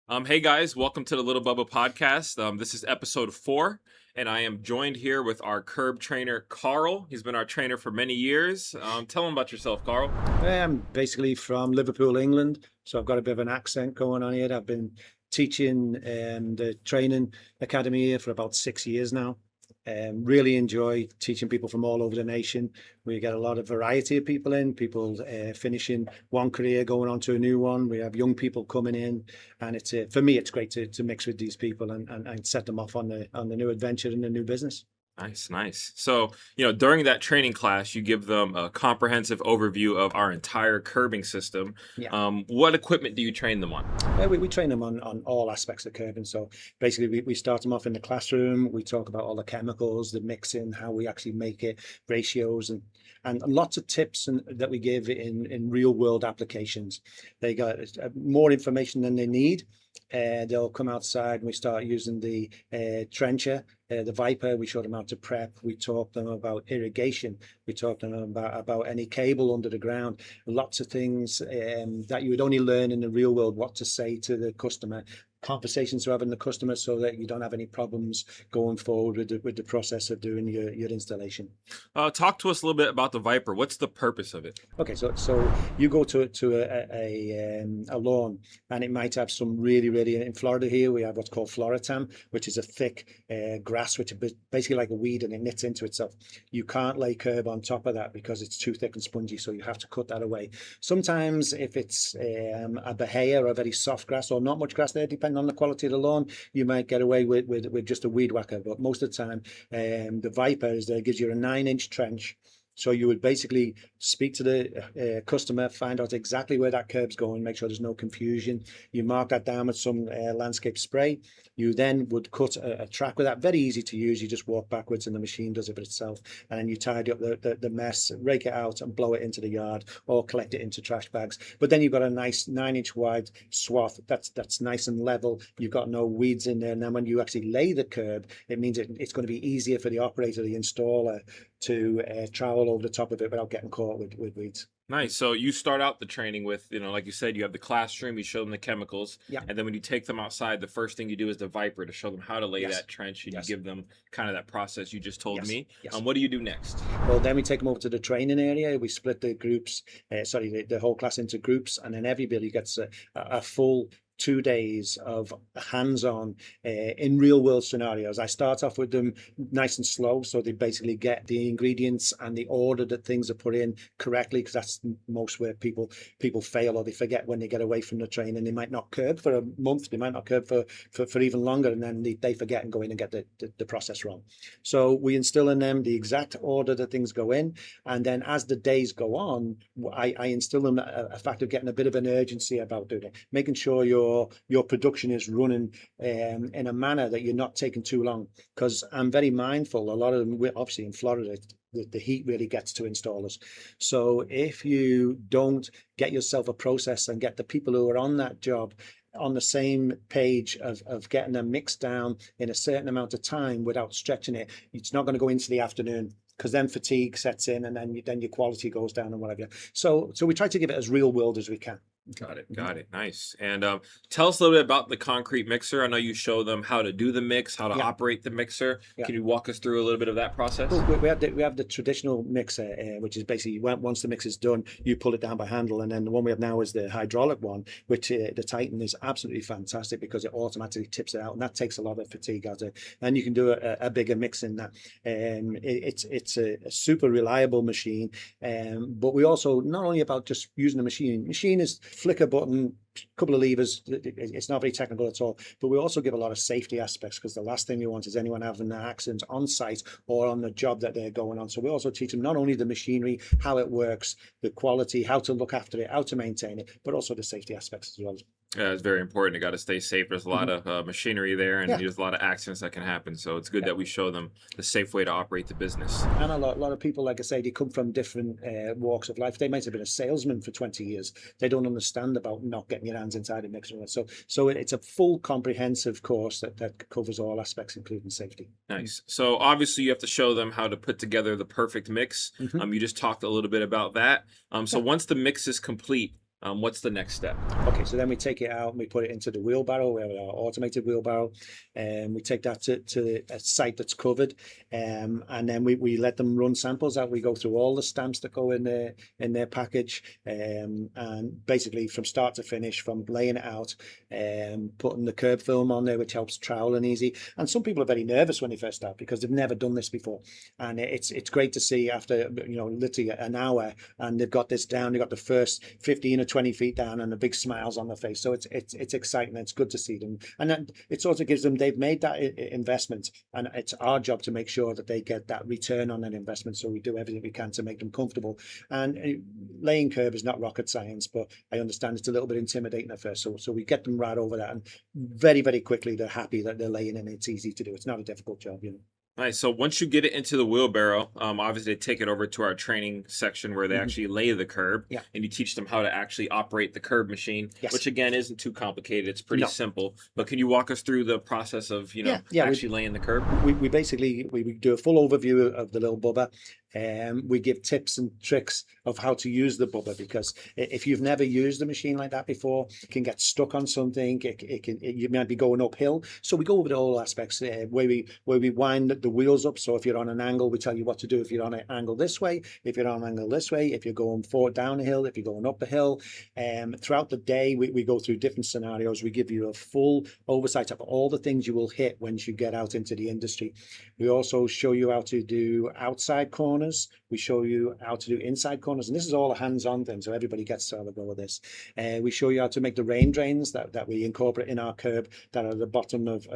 Hey guys, welcome to the Lil Bubba Podcast. This is episode 4, and I am joined here with our curb trainer, Karl. He's been our trainer for many years. Tell him about yourself, Karl. I'm basically from Liverpool, England, so I've got a bit of an accent going on here. I've been teaching the training academy here for about 6 years now. Really enjoy teaching people from all over the nation. We get a lot of variety of people in, people finishing one career, going on to a new one. We have young people coming in, and it's for me, it's great to mix with these people and set them off on the new adventure and the new business. Nice, nice. So, during that training class, you give them a comprehensive overview of our entire curbing system. Yeah. What equipment do you train them on? We train them on all aspects of curbing. So basically, we start them off in the classroom. We talk about all the chemicals, the mixing, how we actually make it, ratios, and lots of tips that we give in real world applications. They got more information than they need. They'll come outside and we start using the trencher, the Viper. We show them how to prep. We talk them about irrigation. We talk them about any cable under the ground. Lots of things that you would only learn in the real world, what to say to the customer, conversations to have with the customer, so that you don't have any problems going forward with the process of doing your installation. Talk to us a little bit about the Viper. What's the purpose of it? Okay, so you go to a lawn, and it might have some really in Florida here we have what's called Floritam, which is a thick grass, which is basically like a weed, and it knits into itself. You can't lay curb on top of that because it's too thick and spongy, so you have to cut that away. Sometimes if it's a bahia or a very soft grass or not much grass there, depending on the quality of the lawn, you might get away with just a weed whacker. But most of the time, the Viper gives you a 9-inch trench. So you would basically speak to the customer, find out exactly where that curb's going, make sure there's no confusion. You mark that down with some landscape spray. You then would cut a track with that. Very easy to use. You just walk backwards and the machine does it for itself. And then you tidy up the mess, rake it out and blow it into the yard or collect it into trash bags. But then you've got a nice 9-inch wide swath that's nice and level. You've got no weeds in there. And then when you actually lay the curb, it means it's going to be easier for the operator, the installer, to travel over the top of it without getting caught with weeds. Nice. So you start out the training with, like you said, you have the classroom, you show them the chemicals. Yeah. And then when you take them outside, the first thing you do is the Viper to show them how to lay Yes. that trench, and Yes. you give them kind of that process you just told Yes. me. Yes. What do you do next? Well, then we take them over to the training area. We split the groups, the whole class into groups, and then everybody gets a full 2 days of hands-on in real world scenarios. I start off with them nice and slow, so they basically get the ingredients and the order that things are put in correctly, because that's most where people fail, or they forget when they get away from the training. They might not curb for a month, they might not curb for even longer, and then they forget and go in and get the process wrong. So we instill in them the exact order that things go in, and then as the days go on, I instill them a fact of getting a bit of an urgency about doing it, making sure your production is running in a manner that you're not taking too long. Because I'm very mindful, a lot of them, obviously in Florida, the heat really gets to installers. So if you don't get yourself a process and get the people who are on that job on the same page of getting them mixed down in a certain amount of time without stretching it, it's not going to go into the afternoon, because then fatigue sets in, and then your quality goes down and whatever. So we try to give it as real world as we can. Got it. Got it. Nice. And tell us a little bit about the concrete mixer. I know you show them how to do the mix, how to operate the mixer. Yeah. Can you walk us through a little bit of that process? Well, we have the traditional mixer, which is basically once the mix is done, you pull it down by handle, and then the one we have now is the hydraulic one, which the Titan is absolutely fantastic because it automatically tips it out, and that takes a lot of fatigue out of it. And you can do a bigger mix in that. It's a super reliable machine, but we also, not only about just using the machine. Machine is flick a button, couple of levers. It's not very technical at all, but we also give a lot of safety aspects, because the last thing you want is anyone having an accident on site or on the job that they're going on. So we also teach them not only the machinery, how it works, the quality, how to look after it, how to maintain it, but also the safety aspects as well. Yeah, it's very important. You got to stay safe. There's a lot of machinery there, and Yeah. there's a lot of accidents that can happen. So it's good that we show them the safe way to operate the business. And a lot of people, like I say, they come from different walks of life. They might have been a salesman for 20 years. They don't understand about not getting your hands inside a mixer. So it's a full comprehensive course that covers all aspects, including safety. Nice. So obviously you have to show them how to put together the perfect mix. Mhm. You just talked a little bit about that. So once the mix is complete, What's the next step? Okay, so then we take it out and we put it into the wheelbarrow. We have our automated wheelbarrow, and we take that to a site that's covered, and then we let them run samples out. We go through all the stamps that go in their package, and basically from start to finish, from laying it out, putting the curb film on there, which helps troweling easy. And some people are very nervous when they first start because they've never done this before, and it's great to see after literally an hour, and they've got this down. They've got the first 15 or 20 feet down and the big smiles on their face. So it's exciting. It's good to see them. And then it sort of gives them, they've made that investment, and it's our job to make sure that they get that return on that investment. So we do everything we can to make them comfortable. And laying curb is not rocket science, but I understand it's a little bit intimidating at first. So we get them right over that, and very, very quickly they're happy that they're laying in. It's easy to do. It's not a difficult job, Nice. So once you get it into the wheelbarrow, obviously they take it over to our training section where they actually lay the curb, Yeah. and you teach them how to actually operate the curb machine, Yes. which again isn't too complicated. It's pretty No. simple. But can you walk us through the process of Yeah, actually laying the curb? We basically we do a full overview of the Lil Bubba, and we give tips and tricks of how to use the Bubba, because if you've never used a machine like that before, it can get stuck on something. You might be going uphill. So we go over the whole aspects where we wind the wheels up. So if you're on an angle, we tell you what to do. If you're on an angle this way, if you're on an angle this way, if you're going forward down a hill, if you're going up a hill. Throughout the day, we go through different scenarios. We give you a full oversight of all the things you will hit once you get out into the industry. We also show you how to do outside corners. We show you how to do inside corners. And this is all a hands-on thing, so everybody gets to have a go with this. We show you how to make the rain drains that we incorporate in our curb that are at the bottom of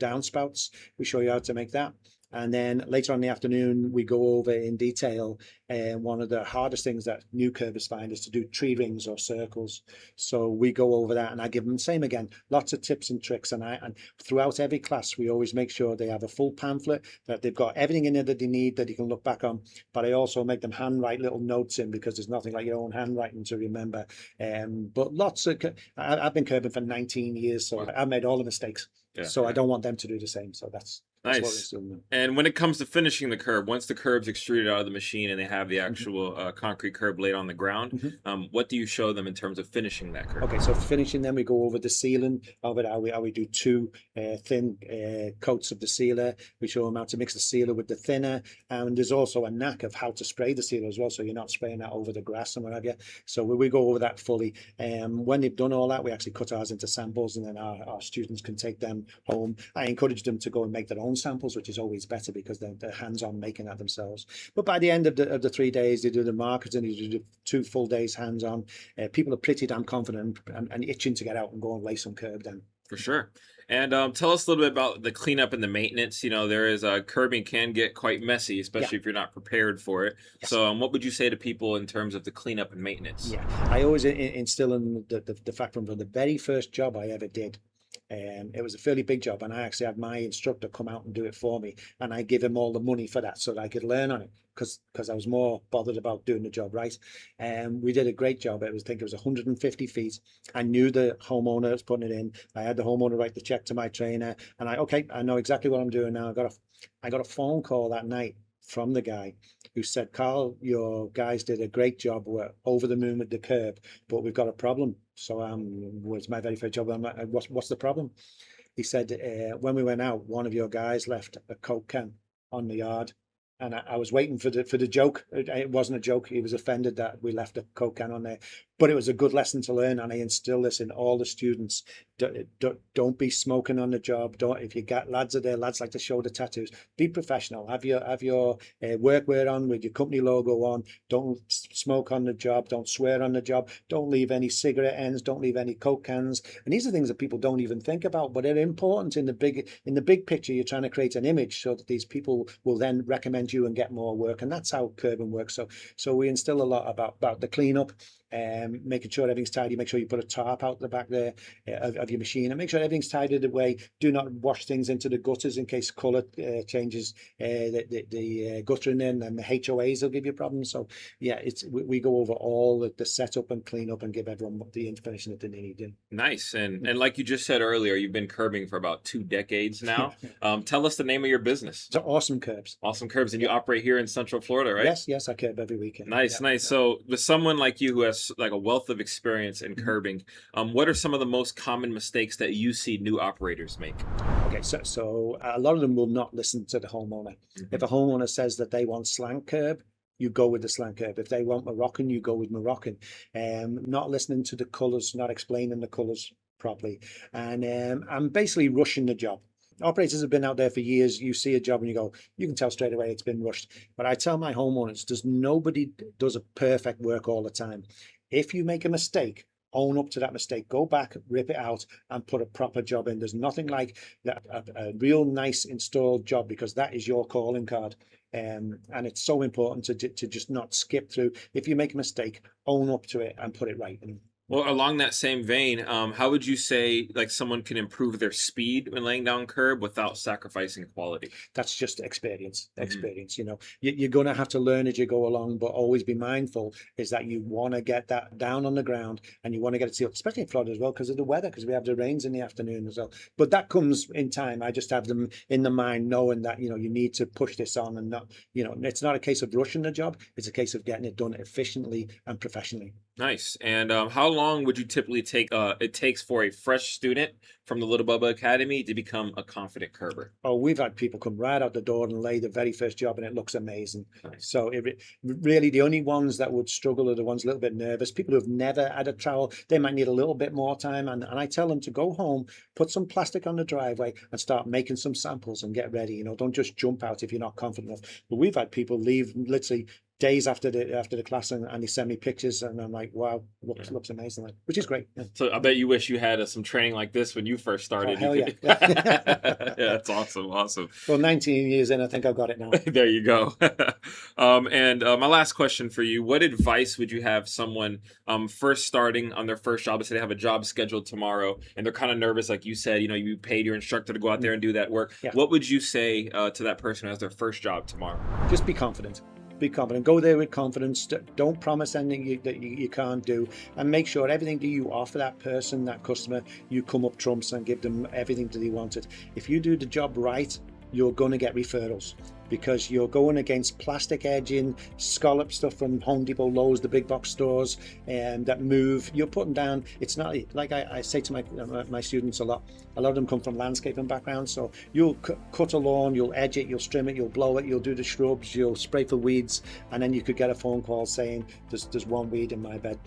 downspouts. We show you how to make that. And then later on in the afternoon, we go over in detail. And one of the hardest things that new curbers find is to do tree rings or circles. So we go over that, and I give them the same again, lots of tips and tricks. And throughout every class, we always make sure they have a full pamphlet, that they've got everything in there that they need, that you can look back on. But I also make them handwrite little notes in, because there's nothing like your own handwriting to remember. But I've been curbing for 19 years, so I've made all the mistakes. Yeah, so yeah. I don't want them to do the same. So that's what Nice. we're doing. And when it comes to finishing the curb, once the curb's extruded out of the machine and they have the actual concrete curb laid on the ground, what do you show them in terms of finishing that curb? Okay, so finishing, then we go over the sealing of it, how we do two thin coats of the sealer. We show them how to mix the sealer with the thinner, and there's also a knack of how to spray the sealer as well, so you're not spraying that over the grass and what have you. So we go over that fully. When they've done all that, we actually cut ours into samples, and then our students can take them home. I encourage them to go and make their own samples, which is always better because they're hands-on making that themselves. But by the end of the 3 days, they do the marketing, they do the 2 full days hands-on. People are pretty damn confident and itching to get out and go and lay some curb then. For sure. And tell us a little bit about the cleanup and the maintenance. There is curbing can get quite messy, especially if you're not prepared for it. Yes. So what would you say to people in terms of the cleanup and maintenance? Yeah, I always instill in the fact from the very first job I ever did. It was a fairly big job, and I actually had my instructor come out and do it for me, and I give him all the money for that so that I could learn on it, because I was more bothered about doing the job right. We did a great job. I think it was 150 feet. I knew the homeowner was putting it in. I had the homeowner write the check to my trainer, and I know exactly what I'm doing now. I got a phone call that night from the guy who said, "Karl, your guys did a great job. We're over the moon with the curb, but we've got a problem." So was my very first job. I'm like, what's the problem? He said, when we went out, one of your guys left a Coke can on the yard. And I was waiting for the joke. It wasn't a joke. He was offended that we left a Coke can on there. But it was a good lesson to learn, and I instill this in all the students. Don't be smoking on the job. If you got lads are there, lads like to show the tattoos. Be professional. Have your workwear on with your company logo on. Don't smoke on the job. Don't swear on the job. Don't leave any cigarette ends. Don't leave any Coke cans. And these are things that people don't even think about, but they're important in the big picture. You're trying to create an image so that these people will then recommend you and get more work, and that's how curbing works. So we instill a lot about the cleanup. Making sure everything's tidy. Make sure you put a tarp out the back there of your machine, and make sure everything's tidied away. Do not wash things into the gutters in case colour changes the guttering in, and the HOAs will give you problems. So yeah, we go over all the setup and cleanup and give everyone the information that they need. Yeah. Nice. And like you just said earlier, you've been curbing for about 2 decades now. Tell us the name of your business. So Awesome Curbs. Awesome Curbs, and you operate here in Central Florida, right? Yes, I curb every weekend. Nice. So with someone like you who has like a wealth of experience in curbing. What are some of the most common mistakes that you see new operators make? Okay, so a lot of them will not listen to the homeowner. If a homeowner says that they want slant curb, you go with the slant curb. If they want Moroccan, you go with Moroccan. Not listening to the colours, not explaining the colours properly, and I'm basically rushing the job. Operators have been out there for years. You see a job and you go, you can tell straight away it's been rushed. But I tell my homeowners, nobody does a perfect work all the time. If you make a mistake, own up to that mistake, go back, rip it out, and put a proper job in. There's nothing like that, a real nice installed job, because that is your calling card. And it's so important to just not skip through. If you make a mistake, own up to it and put it right. Well, along that same vein, how would you say like someone can improve their speed when laying down curb without sacrificing quality? That's just experience. You know, you're going to have to learn as you go along, but always be mindful is that you want to get that down on the ground and you want to get it sealed, especially in Florida as well, because of the weather, because we have the rains in the afternoon as well. But that comes in time. I just have them in the mind knowing that, you know, you need to push this on and not, you know, it's not a case of rushing the job. It's a case of getting it done efficiently and professionally. Nice. And how long would you typically take it takes for a fresh student from the Lil Bubba Academy to become a confident curber? Oh, we've had people come right out the door and lay the very first job, and it looks amazing. Nice. So really, the only ones that would struggle are the ones a little bit nervous. People who have never had a trowel, they might need a little bit more time. And I tell them to go home, put some plastic on the driveway, and start making some samples and get ready. You know, don't just jump out if you're not confident enough. But we've had people leave literally days after the class and they send me pictures and I'm like, wow, looks amazing, like, which is great. Yeah. So I bet you wish you had some training like this when you first started. Oh, hell yeah. Yeah, that's awesome. Well, 19 years in, I think I've got it now. There you go. And my last question for you, what advice would you have someone first starting on their first job? Let's say they have a job scheduled tomorrow and they're kind of nervous, like you said, you know, you paid your instructor to go out there and do that work. Yeah. What would you say to that person who has their first job tomorrow? Just be confident. Be confident. Go there with confidence. Don't promise anything that you can't do, and make sure everything that you offer that person, that customer, you come up trumps and give them everything that they wanted. If you do the job right, you're going to get referrals, because you're going against plastic edging, scallop stuff from Home Depot, Lowe's, the big box stores, and that move. You're putting down. It's not like I say to my students a lot of them come from landscaping backgrounds. So you'll cut a lawn, you'll edge it, you'll trim it, you'll blow it, you'll do the shrubs, you'll spray for weeds, and then you could get a phone call saying there's one weed in my bed.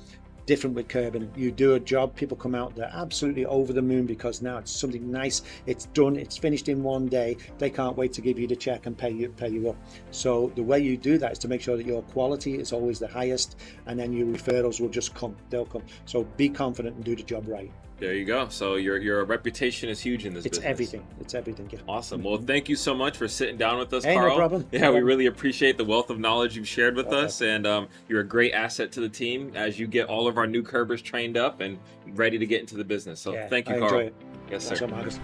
Different with curbing. You do a job, people come out, they're absolutely over the moon because now it's something nice, it's done, it's finished in one day. They can't wait to give you the check and pay you up. So the way you do that is to make sure that your quality is always the highest, and then your referrals will just come, they'll come. So be confident and do the job right. There you go. So your reputation is huge in this business. It's everything. Yeah. Awesome. Well, thank you so much for sitting down with us, Hey, Karl. no problem. Yeah, we really appreciate the wealth of knowledge you've shared with us, and you're a great asset to the team as you get all of our new curbers trained up and ready to get into the business. So thank you, I Karl. enjoy it. Yes, That's sir. what matters.